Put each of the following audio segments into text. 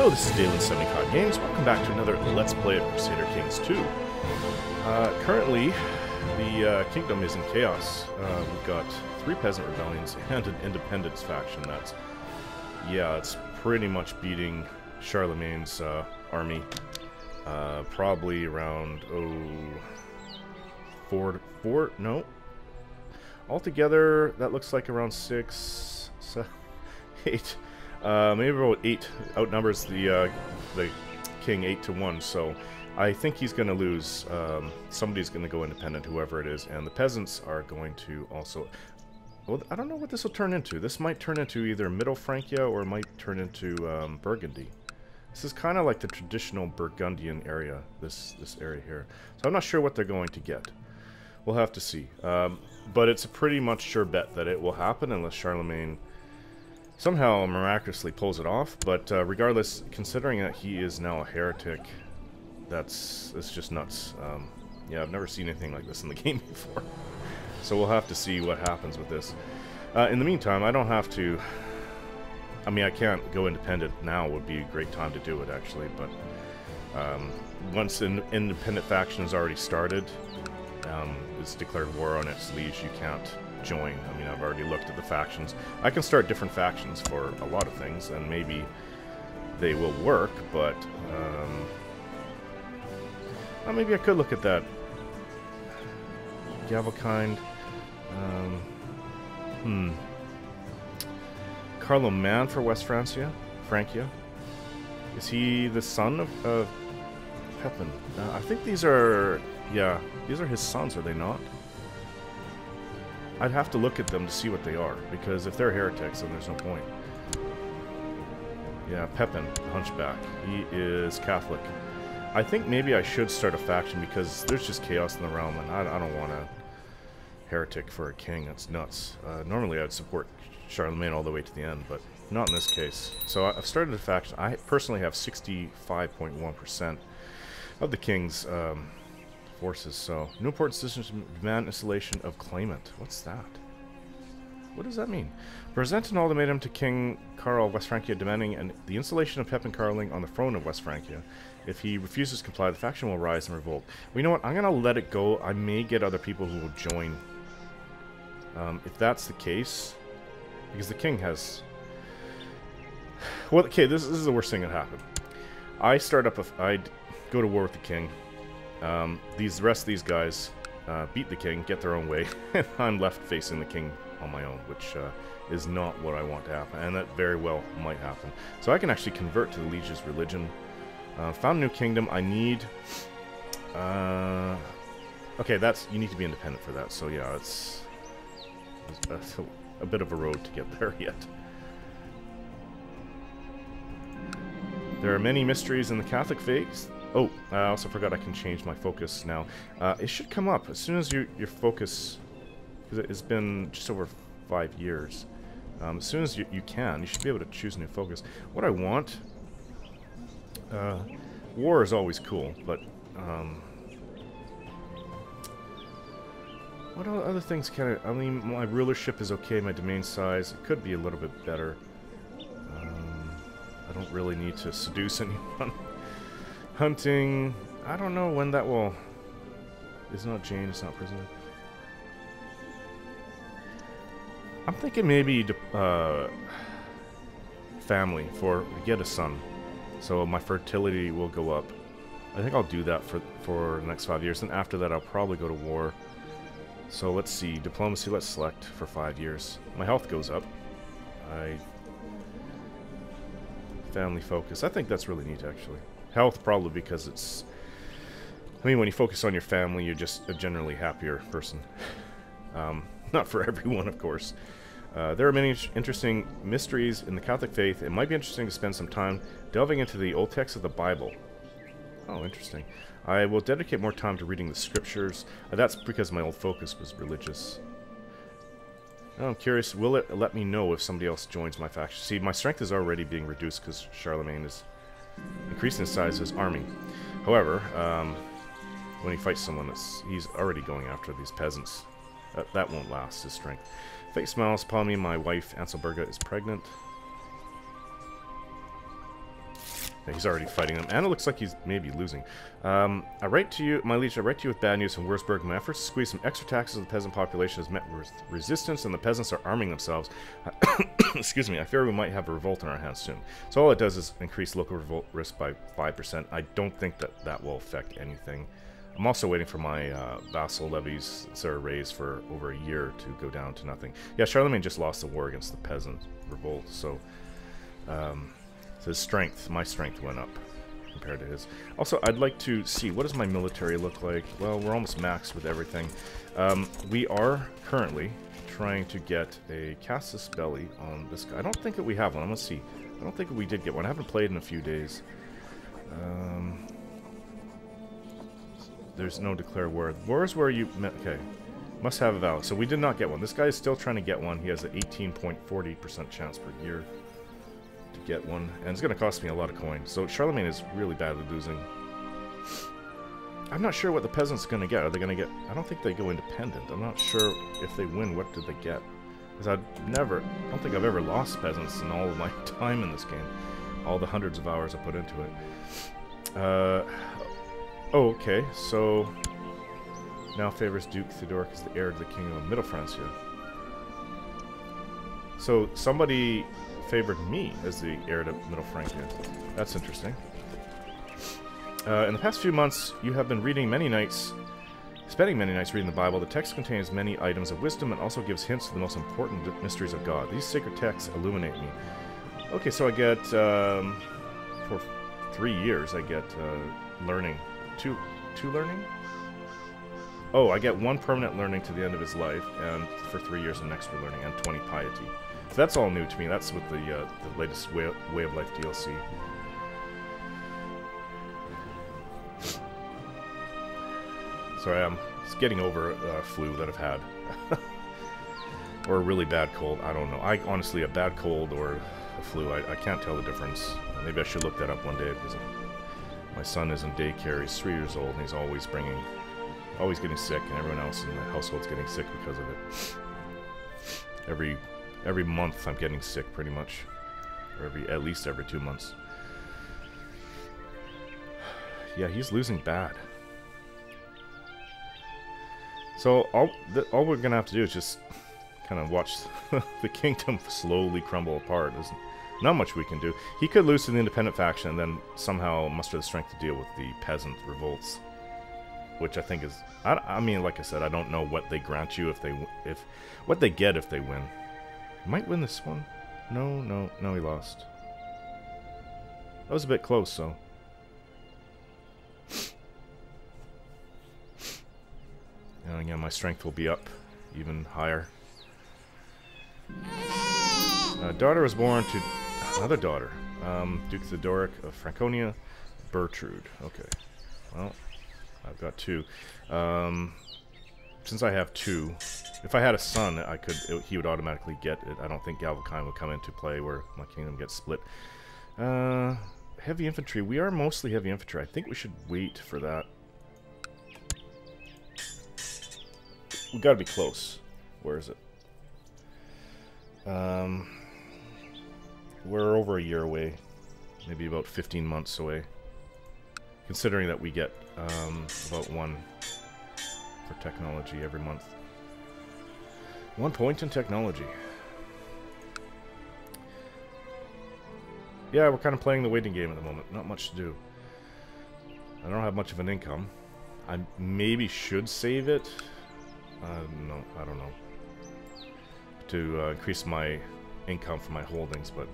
Hello, this is Dalen 70 Games. Welcome back to another Let's Play of Crusader Kings 2. Currently, the kingdom is in chaos. We've got 3 peasant rebellions and an independence faction that's, yeah, it's pretty much beating Charlemagne's army. Probably around, no. Altogether, that looks like around 6, 7, 8. Maybe about 8 outnumbers the king 8-1, so I think he's going to lose. Somebody's going to go independent, whoever it is, and the peasants are going to also... Well, I don't know what this will turn into. This might turn into either Middle Francia or it might turn into Burgundy. This is kind of like the traditional Burgundian area, this area here. So I'm not sure what they're going to get. We'll have to see. But it's a pretty much sure bet that it will happen unless Charlemagne somehow miraculously pulls it off, but regardless, considering that he is now a heretic, it's just nuts. Yeah, I've never seen anything like this in the game before. So we'll have to see what happens with this. In the meantime, I don't have to... I mean, I can't go independent now. Would be a great time to do it, actually, but once an independent faction has already started, it's declared war on its liege, you can't join. I mean, I've already looked at the factions. I can start different factions for a lot of things, and maybe they will work, but well, maybe I could look at that. Gavelkind. Carloman for West Francia? Is he the son of Pepin? I think these are... Yeah, these are his sons, are they not? I'd have to look at them to see what they are, because if they're heretics, then there's no point. Yeah, Pepin, the Hunchback. He is Catholic. I think maybe I should start a faction, because there's just chaos in the realm, and I don't want a heretic for a king. That's nuts. Normally I'd support Charlemagne all the way to the end, but not in this case. So I've started a faction. I personally have 65.1% of the king's forces, so no important decisions to demand installation of claimant. What's that? What does that mean? Present an ultimatum to King Karl of West Francia demanding the installation of Pepin Karling on the throne of West Francia. If he refuses to comply, the faction will rise and revolt. Well, you know what? I'm going to let it go. I may get other people who will join. If that's the case, because the king has... Well, okay, this is the worst thing that happened. I go to war with the king. The rest of these guys beat the king, get their own way, and I'm left facing the king on my own, which is not what I want to happen, and that very well might happen. So I can actually convert to the liege's religion. Found a new kingdom. I need... okay, you need to be independent for that, so yeah, it's a bit of a road to get there yet. There are many mysteries in the Catholic faith. Oh, I also forgot I can change my focus now. It should come up as soon as your focus, because it's been just over 5 years. As soon as you should be able to choose a new focus. What I want, war is always cool, but what other things can I mean, my rulership is okay, my domain size, it could be a little bit better. I don't really need to seduce anyone. Hunting, I don't know when that will... It's not Jane, it's not prisoner. I'm thinking maybe family, get a son. So my fertility will go up. I think I'll do that for the next 5 years, and after that I'll probably go to war. So let's see, diplomacy, let's select for 5 years. My health goes up. Family focus, I think that's really neat actually. Health, probably because it's... I mean, when you focus on your family, you're just a generally happier person. Not for everyone, of course. There are many interesting mysteries in the Catholic faith. It might be interesting to spend some time delving into the old text of the Bible. Oh, interesting. I will dedicate more time to reading the scriptures. That's because my old focus was religious. Oh, I'm curious, will it let me know if somebody else joins my faction? See, my strength is already being reduced because Charlemagne is increasing the size of his army. However, when he fights someone, he's already going after these peasants. That won't last, his strength. Fate smiles upon me, my wife, Anselberga, is pregnant. Yeah, he's already fighting them, and it looks like he's maybe losing. I write to you, my liege, I write to you with bad news from Würzburg. My efforts to squeeze some extra taxes of the peasant population has met with resistance, and the peasants are arming themselves. Excuse me, I fear we might have a revolt in our hands soon. So all it does is increase local revolt risk by 5%. I don't think that that will affect anything. I'm also waiting for my vassal levies that are raised for over a year to go down to nothing. Yeah, Charlemagne just lost the war against the peasant revolt, so... So his strength, my strength went up compared to his. Also, I'd like to see, what does my military look like? Well, we're almost maxed with everything. We are currently trying to get a casus belli on this guy. I don't think that we have one. I'm going to see. I don't think we did get one. I haven't played in a few days. There's no declare war. War is where you... Okay. Must have a vow. So we did not get one. This guy is still trying to get one. He has an 18.40% chance per year to get one, and it's going to cost me a lot of coin. So Charlemagne is really badly losing. I'm not sure what the peasants are going to get. Are they going to get... I don't think they go independent. I'm not sure if they win, what do they get? Because I don't think I've ever lost peasants in all of my time in this game. All the hundreds of hours I put into it. Oh, okay, so... Now favors Duke Theodoric as the heir to the Kingdom of Middle Francia. So somebody favored me as the heir to Middle Francia. That's interesting. In the past few months, you have been spending many nights reading the Bible. The text contains many items of wisdom and also gives hints to the most important mysteries of God. These sacred texts illuminate me. Okay, so I get, for 3 years, I get learning. Two learning? Oh, I get 1 permanent learning to the end of his life, and for 3 years an extra learning, and 20 piety. So that's all new to me. That's with the latest Way of Life DLC. Sorry, I'm just getting over a flu that I've had. Or a really bad cold. I don't know. Honestly, a bad cold or a flu, I can't tell the difference. Maybe I should look that up one day, because my son is in daycare. He's 3 years old, and he's always getting sick, and everyone else in the household's getting sick because of it. Every month I'm getting sick, pretty much. Or at least every 2 months. Yeah, he's losing bad. So all we're gonna have to do is just kind of watch the kingdom slowly crumble apart. There's not much we can do. He could lose to the independent faction and then somehow muster the strength to deal with the peasant revolts. Which I think is, I mean, like I said, I don't know what they grant you what they get if they win. Might win this one. No, he lost. That was a bit close, so. And again, my strength will be up even higher. Daughter was born to another daughter, Duke Theodoric of Franconia, Bertrude. Okay, well. I've got 2. Since I have 2, if I had a son, he would automatically get it. I don't think Galvakine would come into play where my kingdom gets split. Heavy infantry. We are mostly heavy infantry. I think we should wait for that. We gotta be close. Where is it? We're over a year away. Maybe about 15 months away. Considering that we get about 1 for technology every month. 1 point in technology. Yeah, we're kind of playing the waiting game at the moment. Not much to do. I don't have much of an income. I maybe should save it. No, I don't know. To increase my income for my holdings, but...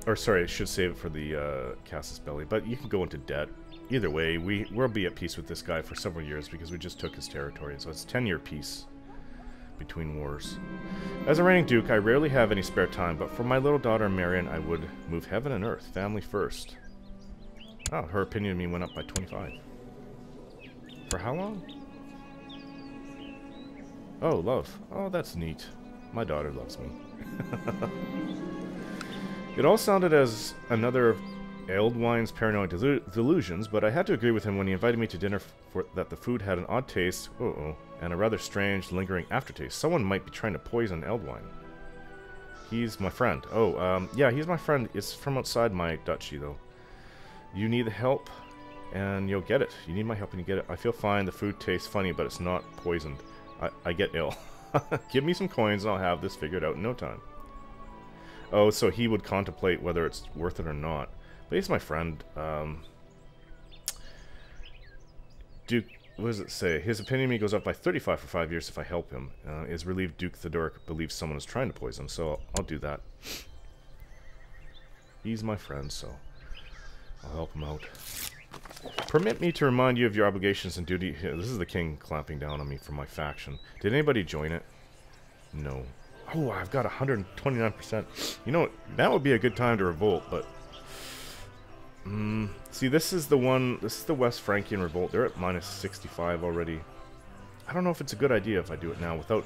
Or sorry, I should save it for the casus belli. But you can go into debt. Either way, we'll be at peace with this guy for several years because we just took his territory. So it's a 10-year peace between wars. As a reigning duke, I rarely have any spare time, but for my little daughter Marion, I would move heaven and earth, family first. Oh, her opinion of me went up by 25. For how long? Oh, love. Oh, that's neat. My daughter loves me. It all sounded as another of Ealdwine's paranoid delusions, but I had to agree with him when he invited me to dinner that the food had an odd taste, and a rather strange, lingering aftertaste. Someone might be trying to poison Ealdwine. He's my friend. Oh, yeah, he's my friend. It's from outside my duchy, though. You need help, and you'll get it. You need my help, and you get it. I feel fine. The food tastes funny, but it's not poisoned. I get ill. Give me some coins, and I'll have this figured out in no time. Oh, so he would contemplate whether it's worth it or not. But he's my friend. Duke, what does it say? His opinion of me goes up by 35 for 5 years if I help him. Is relieved Duke Thedoric believes someone is trying to poison him, so I'll do that. He's my friend, so I'll help him out. Permit me to remind you of your obligations and duty. This is the king clamping down on me for my faction. Did anybody join it? No. Oh, I've got 129%. You know, that would be a good time to revolt, but... see, this is the one... This is the West Frankian revolt. They're at minus 65 already. I don't know if it's a good idea if I do it now without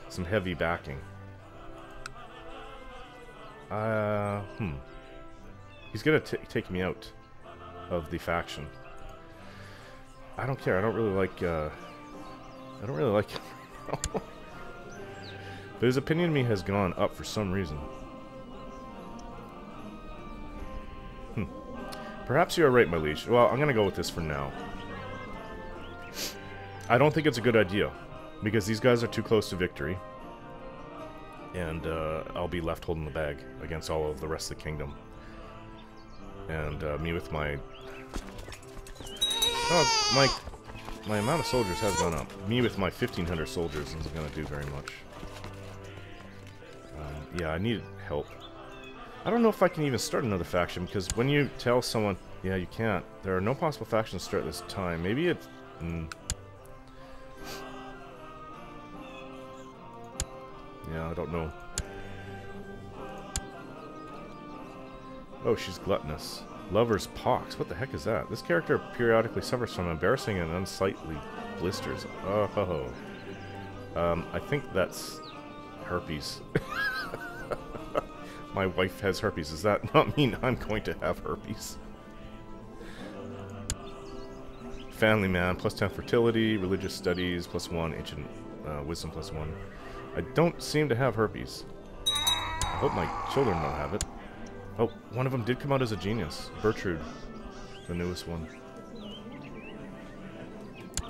some heavy backing. He's gonna take me out of the faction. I don't care. I don't really like him. But his opinion of me has gone up for some reason. Perhaps you're right, my liege. Well, I'm gonna go with this for now. I don't think it's a good idea, because these guys are too close to victory. And I'll be left holding the bag against all of the rest of the kingdom. And me with my... Oh, my amount of soldiers has gone up. Me with my 1,500 soldiers isn't going to do very much. Yeah, I need help. I don't know if I can even start another faction, because when you tell someone, yeah, you can't, there are no possible factions to start this time. Maybe it's... Yeah, I don't know. Oh, she's gluttonous. Lover's pox. What the heck is that? This character periodically suffers from embarrassing and unsightly blisters. Oh, ho, ho. I think that's herpes. My wife has herpes. Does that not mean I'm going to have herpes? Family man, plus 10 fertility, religious studies, plus 1, ancient wisdom, plus 1. I don't seem to have herpes. I hope my children don't have it. Oh, one of them did come out as a genius. Bertrude, the newest one.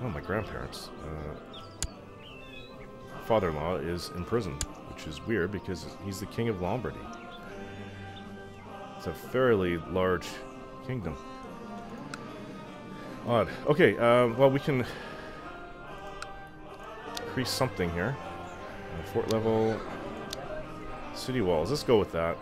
Oh, my grandparents. Father-in-law is in prison, which is weird because he's the king of Lombardy. It's a fairly large kingdom. Odd. Okay, well, we can increase something here. Fort level, city walls. Let's go with that.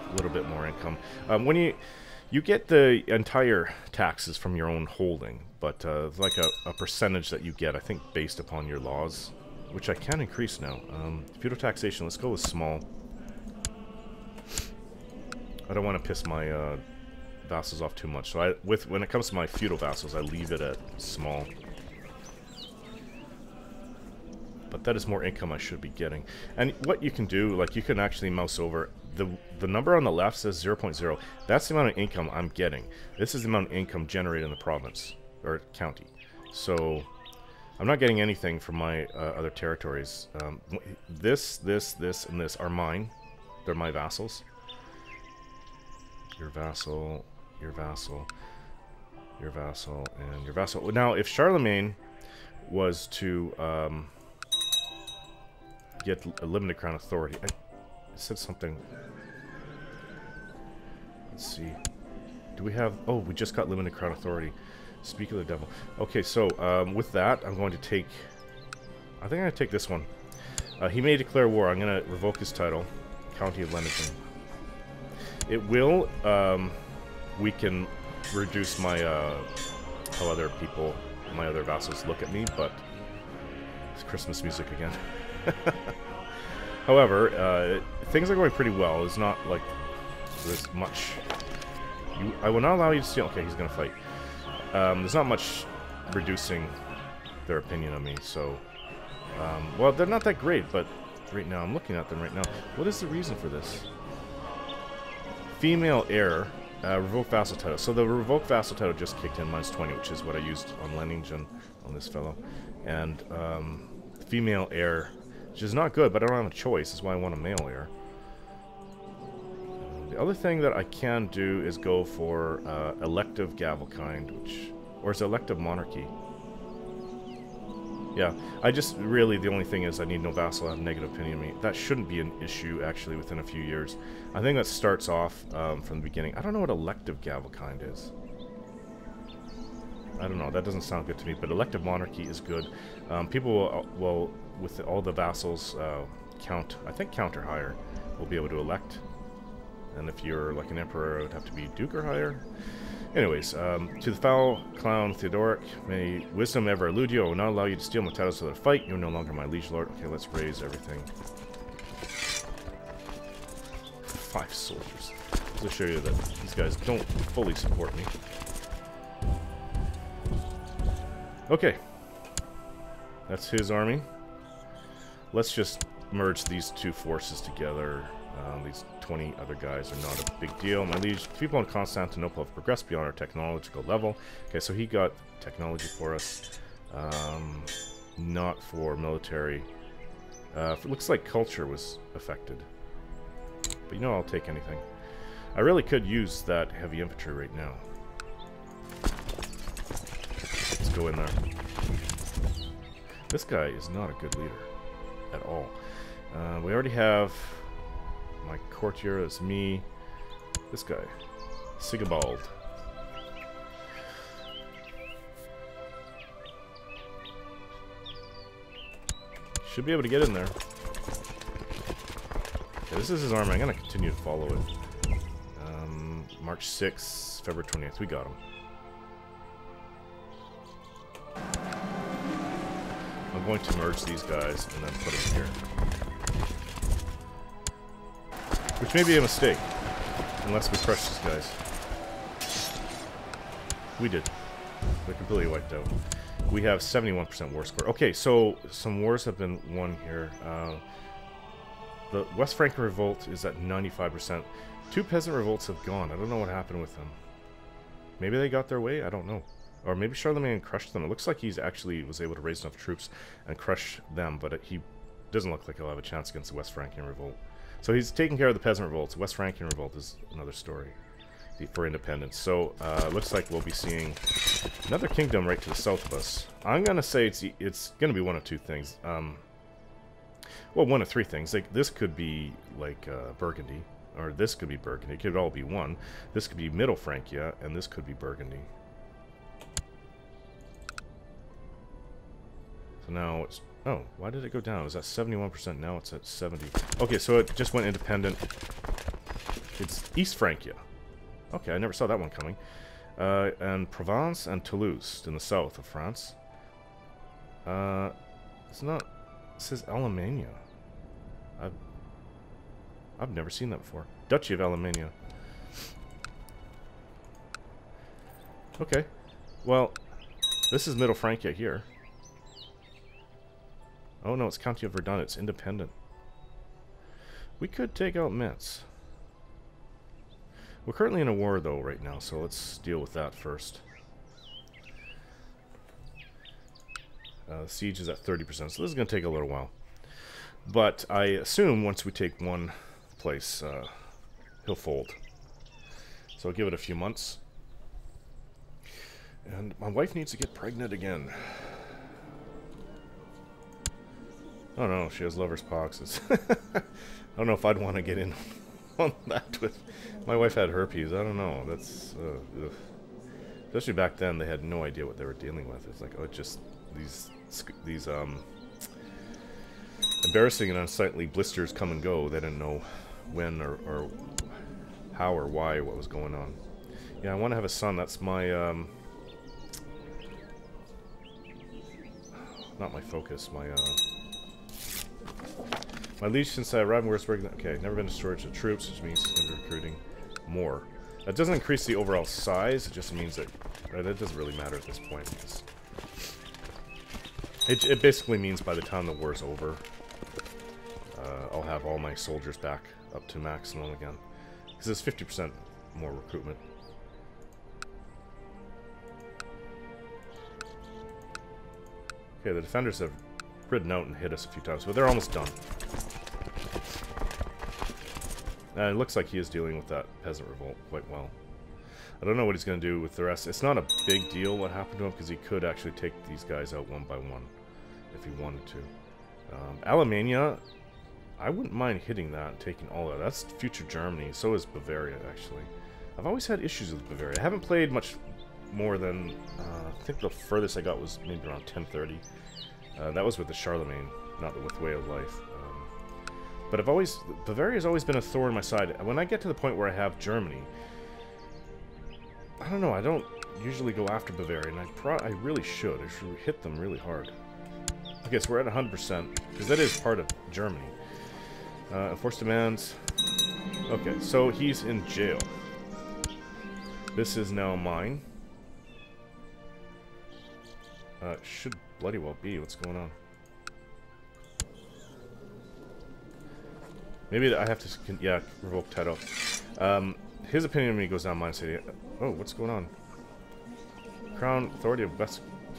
A little bit more income. When you get the entire taxes from your own holding, but it's like a percentage that you get, I think, based upon your laws, which I can increase now. Feudal taxation. Let's go with small. I don't want to piss my vassals off too much, so when it comes to my feudal vassals, I leave it at small. But that is more income I should be getting. And what you can do, like, you can actually mouse over. The number on the left says 0.0. That's the amount of income I'm getting. This is the amount of income generated in the province, or county. So, I'm not getting anything from my other territories. This, and this are mine. They're my vassals. Your vassal, your vassal, your vassal, and your vassal. Now, if Charlemagne was to... get a limited crown authority. I said something. Let's see. Do we have... Oh, we just got limited crown authority. Speak of the devil. Okay, so with that, I'm going to take... I think I'm going to take this one. He may declare war. I'm going to revoke his title. County of Leamington. It will weaken, reduce my... how other people, my other vassals look at me, but... It's Christmas music again. However, things are going pretty well. It's not like there's much... I will not allow you to steal... Okay, he's going to fight. There's not much reducing their opinion of me, so... well, they're not that great, but right now, I'm looking at them right now. What is the reason for this? Female heir, revoke vassal title. So the revoke vassal title just kicked in, minus 20, which is what I used on Leningen, on this fellow. And, female heir... Which is not good, but I don't have a choice. That's why I want a male heir. other thing that I can do is go for elective gavelkind, or is it elective monarchy? Yeah, I just really, the only thing is I need no vassal have negative opinion of me. That shouldn't be an issue actually within a few years. I think that starts off from the beginning. I don't know what elective gavelkind is. I don't know, that doesn't sound good to me, but elective monarchy is good. People will, with all the vassals, I think count or higher, will be able to elect. And if you're like an emperor, it would have to be duke or higher. Anyways, to the foul clown Theodoric, may wisdom ever elude you. I will not allow you to steal my titles without a fight. You are no longer my liege lord. Okay, let's raise everything. 5 soldiers. To show you that these guys don't fully support me. Okay. That's his army. Let's just merge these 2 forces together. These 20 other guys are not a big deal. My liege, people in Constantinople have progressed beyond our technological level. Okay, so he got technology for us. Not for military. It looks like culture was affected. But you know, I'll take anything. I really could use that heavy infantry right now. Let's go in there. This guy is not a good leader at all. We already have my courtier, that's me. This guy, Sigibald. Should be able to get in there. Okay, this is his army. I'm going to continue to follow it. March 6th, February 20th. We got him. I'm going to merge these guys and then put them here. Which may be a mistake, unless we crush these guys. We did. They're completely wiped out. We have 71% war score. Okay, so some wars have been won here. The West Franken revolt is at 95%. 2 peasant revolts have gone. I don't know what happened with them. Maybe they got their way? I don't know. Or maybe Charlemagne crushed them. It looks like he's actually was able to raise enough troops and crush them, but he doesn't look like he'll have a chance against the West Franken revolt. So he's taking care of the peasant revolts. West Franken revolt is another story for independence. So looks like we'll be seeing another kingdom right to the south of us. I'm gonna say it's gonna be one of 2 things. Well, one of 3 things. Like this could be like Burgundy, or this could be Burgundy. It could all be one. This could be Middle Francia, and this could be Burgundy. So now it's... Oh, why did it go down? It was at 71%, now it's at 70. Okay, so it just went independent. It's East Francia. Okay, I never saw that one coming. And Provence and Toulouse in the south of France. It's not... It says Alemannia. I've never seen that before. Duchy of Alemannia. Okay. Well, this is Middle Francia here. Oh no, it's County of Verdun. It's independent. We could take out Metz. We're currently in a war though right now, so let's deal with that first. Siege is at 30%, so this is going to take a little while. But I assume once we take one place, he'll fold. So I'll give it a few months. And my wife needs to get pregnant again. Oh no, she has lover's pox. I don't know if I'd want to get in on that with... My wife had herpes. I don't know. That's... Especially back then, they had no idea what they were dealing with. It's like, oh, it just... These embarrassing and unsightly blisters come and go. They didn't know when or how or why or what was going on. Yeah, I want to have a son. That's my... not my focus. My liege since I arrived in Würzburg... Okay, never been to storage of troops, which means he's going to be recruiting more. That doesn't increase the overall size, it just means that... That doesn't really matter at this point. It basically means by the time the war's over, I'll have all my soldiers back up to maximum again. Because it's 50% more recruitment. Okay, the defenders have ridden out and hit us a few times, but they're almost done. It looks like he is dealing with that peasant revolt quite well. I don't know what he's going to do with the rest. It's not a big deal what happened to him, because he could actually take these guys out one by one if he wanted to. Alemannia, I wouldn't mind hitting that and taking all that. That's future Germany. So is Bavaria, actually. I've always had issues with Bavaria. I haven't played much more than... I think the furthest I got was maybe around 1030. That was with the Charlemagne, not with Way of Life. But Bavaria's always been a thorn in my side. When I get to the point where I have Germany, I don't know, I don't usually go after Bavaria, and I really should. I should hit them really hard. Okay, so we're at 100%, because that is part of Germany. Enforced demands. Okay, so he's in jail. This is now mine. Should bloody well be. What's going on? Maybe I have to, yeah, revoke title. His opinion of me goes down mine. Say, oh, what's going on? Crown authority of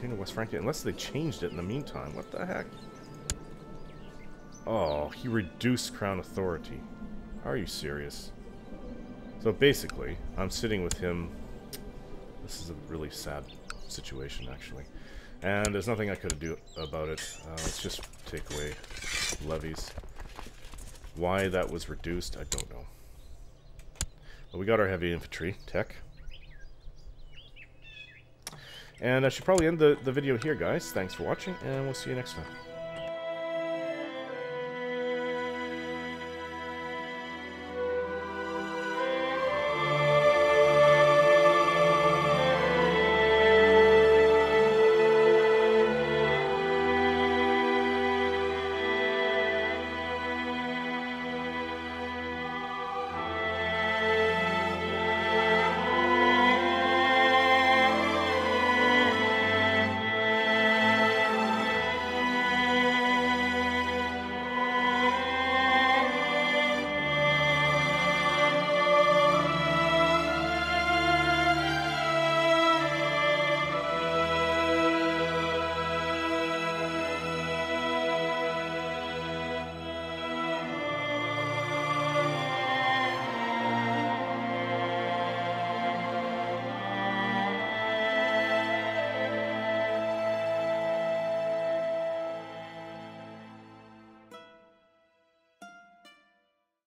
King of West Francia. Unless they changed it in the meantime. What the heck? Oh, he reduced crown authority. Are you serious? So basically, I'm sitting with him. This is a really sad situation, actually. And there's nothing I could do about it. Let's just take away levies. Why that was reduced, I don't know. But we got our heavy infantry tech. And I should probably end the video here, guys. Thanks for watching, and we'll see you next time.